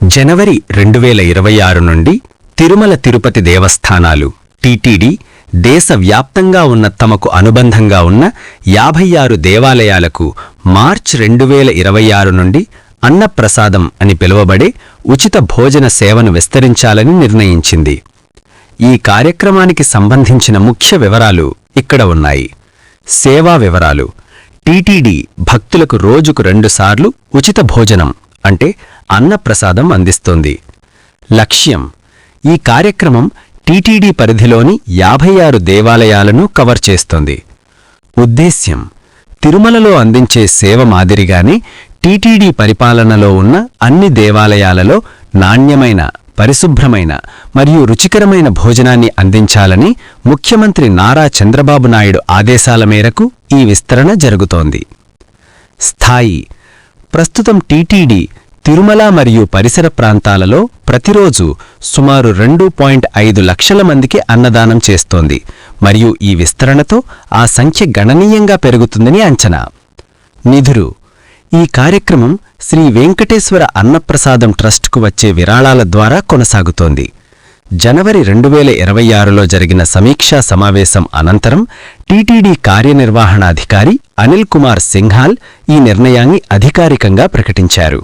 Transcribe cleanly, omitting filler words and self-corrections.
జనవరి 2026 నుండి తిరుమల తిరుపతి దేవస్థానాలు టీటీడీ దేశవ్యాప్తంగా ఉన్న తమకు అనుబంధంగా ఉన్న 56 దేవాలయాలకు మార్చ్ 2026 నుండి అన్నప్రసాదం అని పిలువబడే ఉచిత భోజన సేవను విస్తరించాలని నిర్ణయించింది. ఈ కార్యక్రమానికి సంబంధించిన ముఖ్య వివరాలు ఇక్కడ ఉన్నాయి. సేవా వివరాలు: టీటీడీ భక్తులకు రోజుకు 2 సార్లు ఉచిత భోజనం అంటే అన్నప్రసాదం అందిస్తోంది. లక్ష్యం: ఈ కార్యక్రమం టీటీడీ పరిధిలోని 56 దేవాలయాలను కవర్ చేస్తోంది. ఉద్దేశ్యం: తిరుమలలో అందించే సేవ మాదిరిగానే టీటీడీ పరిపాలనలో ఉన్న అన్ని దేవాలయాలలో నాణ్యమైన, పరిశుభ్రమైన మరియు రుచికరమైన భోజనాన్ని అందించాలని ముఖ్యమంత్రి నారా చంద్రబాబు నాయుడు ఆదేశాల మేరకు ఈ విస్తరణ జరుగుతోంది. స్థాయి: ప్రస్తుతం టీటీడీ తిరుమల మరియు పరిసర ప్రాంతాలలో ప్రతిరోజు సుమారు 2.5 లక్షల మందికి అన్నదానం చేస్తోంది మరియు ఈ విస్తరణతో ఆ సంఖ్య గణనీయంగా పెరుగుతుందని అంచనా. నిధులు: ఈ కార్యక్రమం శ్రీ వెంకటేశ్వర అన్నప్రసాదం ట్రస్ట్కు వచ్చే విరాళాల ద్వారా కొనసాగుతోంది. జనవరి 2026లో జరిగిన సమీక్షా సమావేశం అనంతరం టీటీడీ కార్యనిర్వహణాధికారి అనిల్ కుమార్ సింఘాల్ ఈ నిర్ణయాన్ని అధికారికంగా ప్రకటించారు.